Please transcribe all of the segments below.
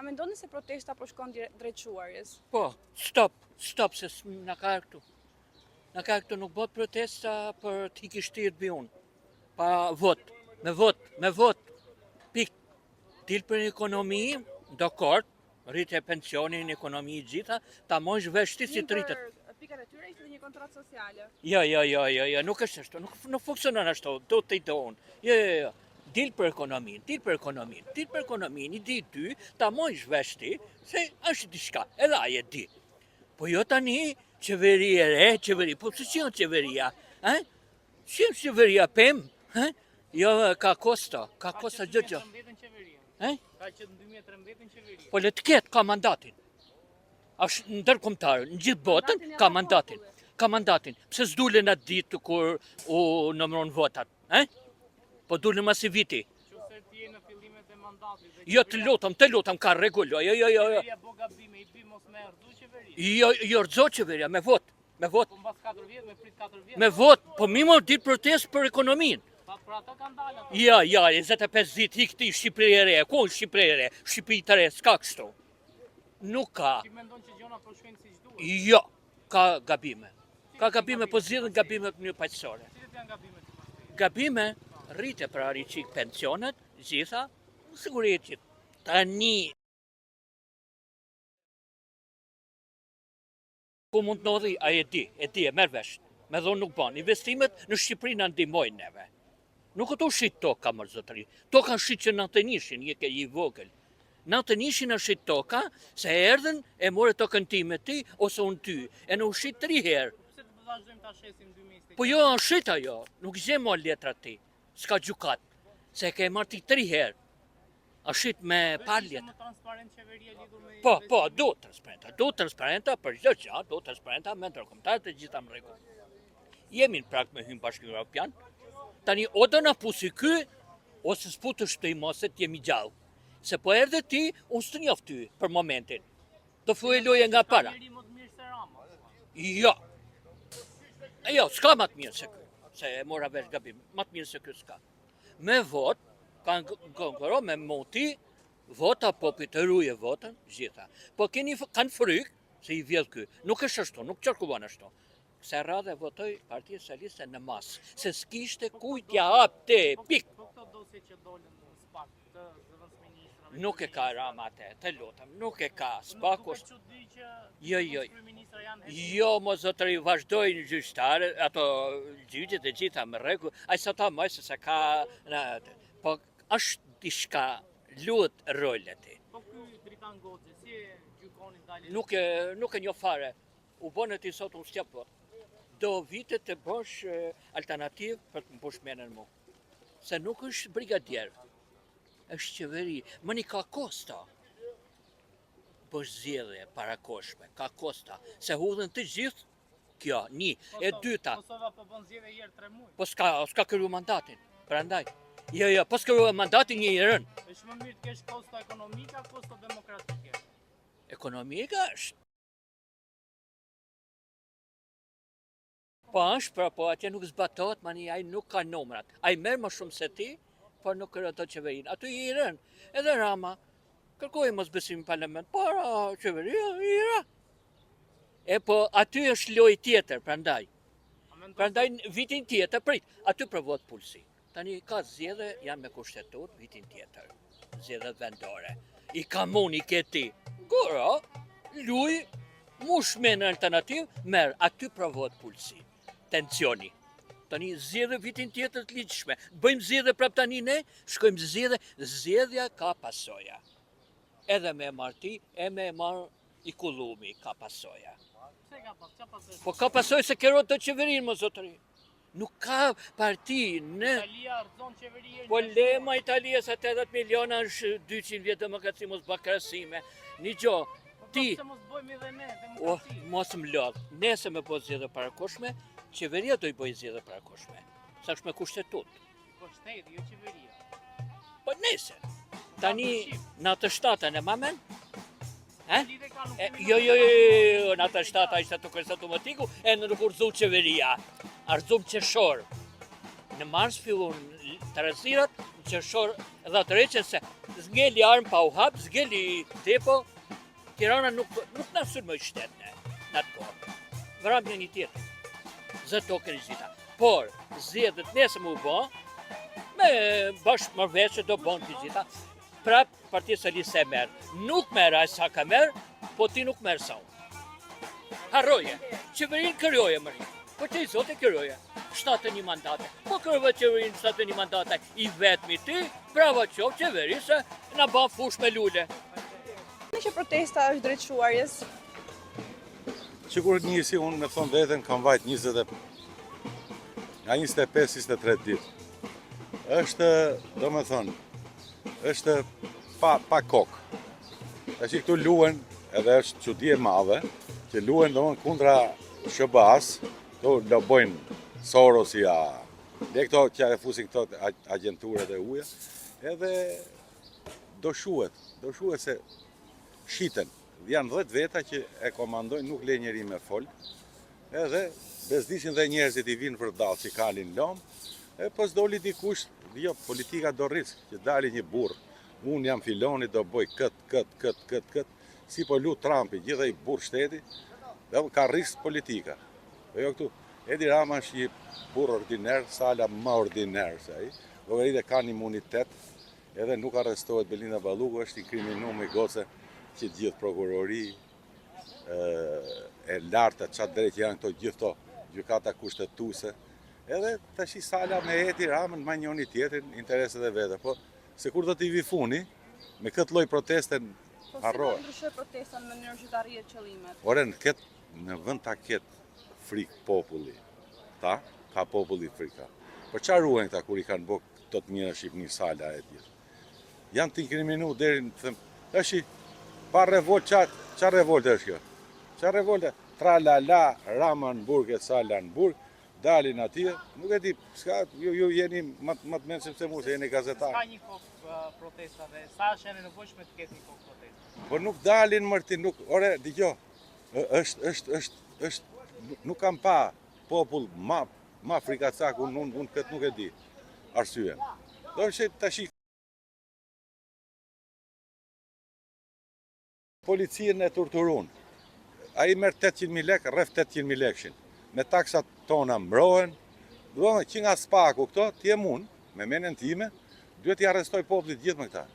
A mendoni se protesta po shkon drejt shuarjes? Po, stop, se na ka këtu. Na ka këtu nuk bot protesta për t'i shtirë biun. Pa vot, me vot. Pik, dil për ekonomi, dakord, rritje pensionin, ekonomi gjitha, ta mojsh veshti si të rritet. Pikat e tyre ishte një kontratë sociale. Jo, nuk është ashtu, nuk funksionon ashtu, do të i doon. Jo. Dil për ekonomin, i di ty, ta mojsh veshti, se është diçka, edhe aje di. Po jo tani, qeveri e re, po se që janë qeveria, që janë qeveria pem, jo, ka kosta gjëgjë. Ka që në 2013 në qeveria. Po le të ketë, ka mandatin. Ashtë ndërkombëtar, në gjithë botën, ka mandatin. Pse s'dullen atë ditë kur u nëmron votat, Po dullen mas i viti. Qëse ti je në fillimet e mandatit. Jo, të lutem, ka regullo, jo. Qeveria bo gabime, i bi mos me erdhu qeveria. Jo rëzo qeveria, me vot. Po mbas 4 vjet, me prit 4 vjet. Me vot, po mimo ditë protest për ekonomin. Për ato kanë dalë ato. Ja, 25 ditë hikti Shqipëri e re, ku është Shqipëri e re? Shqipëri të re, s'ka kështu. Nuk ka. Ti mendon që gjona po shkojnë siç duhet? Jo, ka gabime. Po zgjidhen gabime në mënyrë paqësore. Cilat janë gabimet që pastaj? Gabime, rrite për ariqik pensionet, gjitha, sigurisht që tani ku mund të ndodhi, a e di, e merr vesh. Me dhonë nuk ban. Investimet në Shqipëri na ndihmojnë neve. Nuk ato shit toka, mërë zotëri. Toka shit që 91-shin, je ke i vogël. 91-shin është shit toka, se erdhen e more tokën time ti, ose unë ty. E në u shit 3 herë. Pse të vazhdojmë ta shesim 2020? Po jo, është shit ajo. Nuk gjem o letra ti. S'ka gjukat. Se ke marrë ti 3 herë. A shit me paljet. Më transparent qeveria lidhur me... Po, do transparenta për çdo gjë, do transparenta me ndërkombëtarët e gjitha në rregull. Jemi në prag me Hyjnë Bashkimin Evropian. Tani o do na pusi ky, ose s'putësh të imoset jemi gjallë. Se po erdhe ti, unë s'të njoft ty për momentin. Do filloj loja nga para. Më të mirë se Rama. Jo, s'ka më të mirë se ky. Se e mora vesh gabim, më të mirë se ky s'ka. Me vot, kanë konkuro me moti, vota popit të ruje votën, gjitha. Po kanë frikë, se i vjedh ky. Nuk është ashtu, nuk qarkullon ashtu. Se radhe votoj Partia Socialiste në masë, se s'kishte kujt ja hapte, pik. Po këto dosje që dolën në SPAK, të zëvendësministrave. Nuk e ka Rama atë, të lutem, nuk e ka. SPAK është... Jo. Jo, mo zotëri, vazhdojnë gjyqtarë, ato gjyqet e gjitha më rregull, ai sa ta mos se ka... Po është diçka luhet rolet e. Po ky Dritan Goxhi, si e gjykoni dalin? Nuk e njoh fare. U bënë ti sot unë s'jap vot. Do vitet të bësh alternativë për të mbush menën mu. Se nuk është brigadier, është qeveri. Mëni ka kosta. Bësh zgjedhje parakoshme, ka kosta. Se hudhen të gjithë, kjo, një. E dyta. Kosova po bën zgjedhje herë 3 muaj. Po s'ka kryu mandatin, prandaj. Jo, po s'kryu mandatin një herën. Është më mirë të kesh kosta ekonomika, kosta demokratike. Ekonomika është. Po është, po atje nuk zbatohet, mani ai nuk ka numrat. Ai merr më shumë se ti, por nuk kërë ato qeverin. Ato i rën, edhe Rama, kërkojë mos besim në parlament, por qeveria i rën. E po aty është loj tjetër, prandaj. Prandaj vitin tjetër, prit, aty provohet pulsi. Tani ka zgjedhje, janë me kushtetur, vitin tjetër. Zgjedhjet vendore. I kamon, i keti. Kura, luj, mush me në alternativ, merë, aty provohet pulsi. Tensioni. Tani zgjedhje vitin tjetër të ligjshme. Bëjmë zgjedhje prap tani ne, shkojmë zgjedhja ka pasoja. Edhe me marti, e me marr i kullumi ka pasoja. Pse ka pas? Çfarë pasojë? Po ka pasojë se kërot të qeverinë, më zotëri. Nuk ka parti në... Italia rëzon qeveri. Po lema Italia sa 80 miliona është 200 vjetë demokraci mos bakrasime. Një gjo, ti... Po pse mos bëjmë edhe ne demokraci? Mos më lodh. Nese me po zgjedhje parakoshme, qeveria do i bëj zgjedhje parakoshme. Sa është me kushtetur. Po shteti, jo qeveria. Po nese. Tani në 97-ën e mamen? Jo, në 97-ën ishte të kërës automatiku, e në nuk urzu qeveria. Arzum qeshor. Në mars fillon të rëzirat, qershor dhe atë reqen se zngeli armë pa u hap, zngeli depo, Tirana nuk na sulmoj qytetin në atë kohë. Vram një tjetër. Zë tokën e gjitha. Por, zgjedhët nesë më u bë, me bashkë marrëveshje do bën të gjitha. Prap Partia Socialiste e merr. Nuk merr as sa ka merr, po ti nuk merr sa unë. Harroje. Qeverinë krijoje mëri. Po që i zote krijoje. 71 mandate. Po kërëve qeverinë 71 mandate i vetmi ti, bravo qovë qeveri se na ban fush me lule. Në që protesta është drejtëshuarjes? Sigur njësi unë me thonë vetën kam vajt 25-23 ditë. është, do me thonë, është pa kokë. E që këtu luen, edhe është çudi e madhe, që luen do më kundra SBA-s, këtu lobojnë Sorosia, dhe këto që e fusin këto agenturet e uja, edhe do shuhet se shiten. Janë 10 veta që e komandojnë, nuk le njeri me fol, edhe bezdisin dhe njerëzit i vinë për dalë që kalin lomë, e pos doli dikush, jo, politika do risk, që dali një burr. Unë jam filoni, do boj këtë, si po lu Trumpi, gjitha i burr shteti, dhe ka risk politika. Dhe jo këtu, Edi Rama është një burr ordiner, Sala më ordiner se ai, llogaritë kanë imunitet, edhe nuk arrestohet Belinda Balluku, është inkriminum me goce që gjithë prokurori e lartë, qatë drejt janë këto gjithë to gjykata kushtetuese, edhe tash Sala me Edi Ramën ma njoni tjetrin intereset e vete, po se kur do t'i vi funi, me këtë lloj proteste harrohet. Po si do ndryshoj protesta në mënyrë që të arrihet qëllimet? Ore, në vend ta ketë frikë populli, ka populli frika. Për çfarë ruajnë këta kur i kanë bë këto të mira Shqipni Sala e tjerë? Janë të inkriminua deri në them, tash pa revolt, çfarë revolt është kjo? Çfarë revolt? Tralala, Rama në burg e Sala në burg, dalin atje, nuk e di, ju jeni më të menë sepse mu, se jeni gazetar. Ka një kohë protestave, sa është e nevojshme të ketë një kohë protesta? Por nuk dalin mërti, ore, dëgjo, nuk kam pa popull ma frikacak, unë këtë nuk e di, arsyen. Do që tash policien e turturun, a i merë 800.000 lek, rreth 800.000 lekshin. Me taksat tona mbrohen, duhet që nga spaku këto, t'je mund, me menen time, duhet t'i arrestoj popullit gjithë me këta.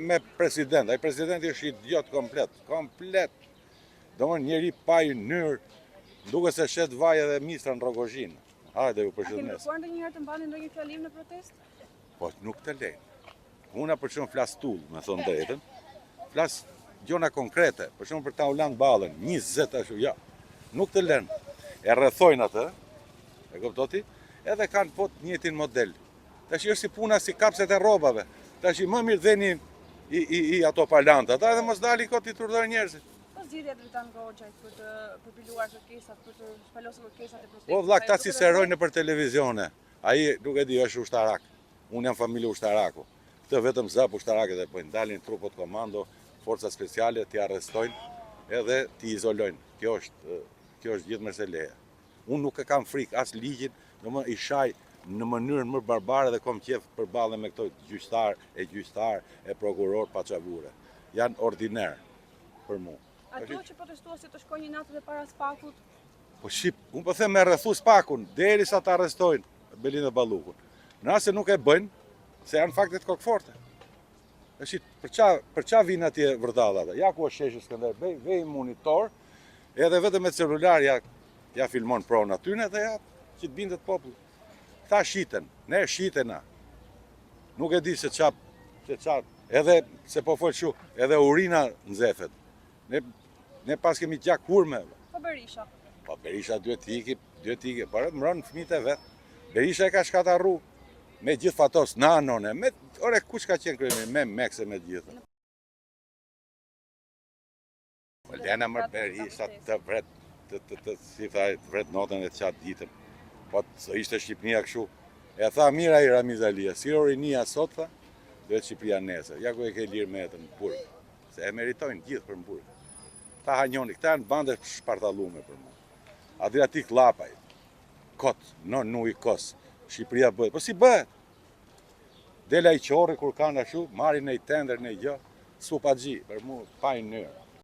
Me president, ai presidenti është idiot komplet. Do më njeri pa i nërë, duke se shet vaj edhe mistra në Rogozhin. Hajde ju A kemi përshëndes. kërkuar ndonjëherë të mbani ndonjë fjalim në protestë? Po nuk të lejnë. Una për shumë flas tull, me thonë drejtën, flas gjona konkrete, për shumë për ta u lanë ballën, 20 ashtu, ja, nuk të lënë. E rrethojnë atë, e kuptoti, edhe kanë po të njëjtin model. Tash është si puna si kapset e rrobave. Tash më mirë dheni i ato palantat, edhe mos dali kot i turdhër njerëzit. Po zgjidhja Dritan Goxhaj për të përpiluar kërkesat, për të shpalosur kërkesat e protestës. Po vlla, këta si serojnë për televizione. Ai nuk e di, është ushtarak. Unë jam familje ushtaraku. Këtë vetëm zap ushtaraket e bëjnë, dalin trupot komando, forca speciale t'i arrestojnë edhe t'i izolojnë. Kjo është gjithë mërse leje. Unë nuk e kam frikë as ligjin, domethënë i shaj në mënyrën më barbare dhe kom qef përballë me këto gjyqtar e prokuror paçavure. Janë ordiner për mua. Ato që protestuesit të shkojnë një natë dhe para spakut, Po unë po them me rrethu spakun, derisa ta arrestojnë Belinda Ballukun. Nëse nuk e bëjnë, se janë faktet kokëforte. Për qa vinë atje vërdalla? Ja ku është Sheshi Skënder, vej monitor, edhe vetëm me celular ja filmon pronë atyne dhe ja që të bindet popullit. Ta shiten, ne shitena. Nuk e di se qa, edhe se po folë shu, edhe urina nxefet. Ne pas kemi gjak hurme. po Berisha. Po Berisha duhet t'i parë të mëronë fëmijët e vetë. Berisha e ka shkatarru me gjithë fatos nanone, ore kush ka qenë kryemi, me mekse me gjithë. Lena më Berisha të vret, si thaj, të vret notën e të qatë ditën. Po të ishte Shqipnia këshu. E tha mira i Ramiz Alia, si Rinia sot tha, duhet Shqipria nesër. Ja ku e ke lirë me jetën në burg. Se e meritojnë gjithë për në burg. Ta hanjoni, këta janë bande shpartalume për mua. Adriatik Lapaj, Kot, non i Kos, Shqipëria bëhet. Po si bëhet? Dela i qorri kur kanë ashtu, marrin në i tender në i gjë, su pa gji, për mu pa i nërë.